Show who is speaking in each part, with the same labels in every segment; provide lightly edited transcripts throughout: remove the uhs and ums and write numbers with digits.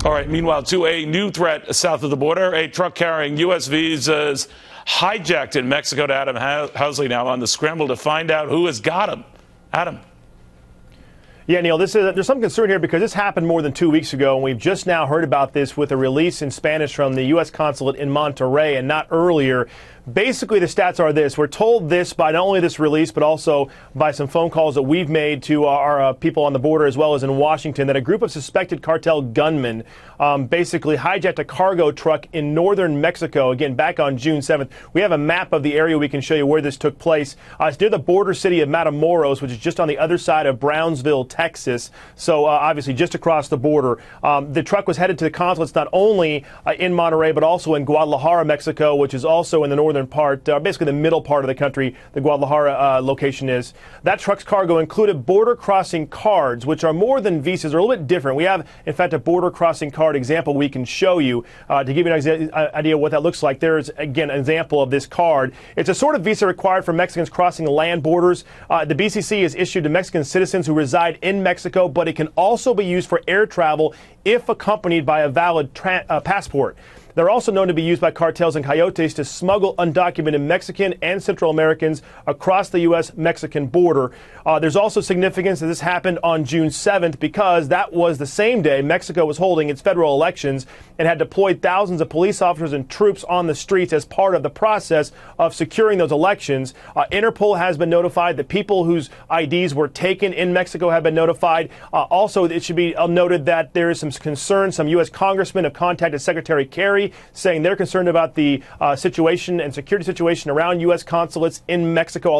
Speaker 1: All right. Meanwhile, to a new threat south of the border, a truck carrying U.S. visas hijacked in Mexico. To Adam Housley now on the scramble to find out who has got him. Adam.
Speaker 2: Yeah, Neil, there's some concern here because this happened more than 2 weeks ago, and we've just now heard about this with a release in Spanish from the U.S. consulate in Monterrey and not earlier. Basically, the stats are this. We're told this by not only this release, but also by some phone calls that we've made to our people on the border as well as in Washington, that a group of suspected cartel gunmen basically hijacked a cargo truck in northern Mexico, again, back on June 7th. We have a map of the area we can show you where this took place. It's near the border city of Matamoros, which is just on the other side of Brownsville, Texas, so obviously just across the border. The truck was headed to the consulates not only in Monterrey, but also in Guadalajara, Mexico, which is also in the northern part, basically the middle part of the country, the Guadalajara location is. That truck's cargo included border crossing cards, which are more than visas, they're a little bit different. We have, in fact, a border crossing card example we can show you to give you an idea of what that looks like. There's, again, an example of this card. It's a sort of visa required for Mexicans crossing land borders. The BCC is issued to Mexican citizens who reside in Mexico, but it can also be used for air travel if accompanied by a valid passport. They're also known to be used by cartels and coyotes to smuggle undocumented Mexican and Central Americans across the U.S.-Mexican border. There's also significance that this happened on June 7th because that was the same day Mexico was holding its federal elections and had deployed thousands of police officers and troops on the streets as part of the process of securing those elections. Interpol has been notified. The people whose IDs were taken in Mexico have been notified. Also, it should be noted that there is some concern. Some U.S. congressmen have contacted Secretary Kerry saying they're concerned about the situation and security situation around U.S. consulates in Mexico,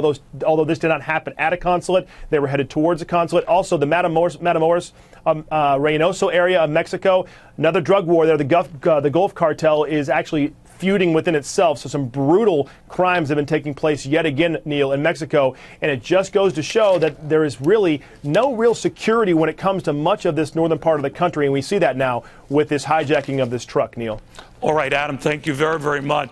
Speaker 2: although this did not happen at a consulate. They were headed towards a consulate. Also, the Matamoros Reynoso area of Mexico, another drug war there. The Gulf cartel is actually feuding within itself. So some brutal crimes have been taking place yet again, Neil, in Mexico. And it just goes to show that there is really no real security when it comes to much of this northern part of the country. And we see that now with this hijacking of this truck, Neil.
Speaker 1: All right, Adam, thank you very, very much.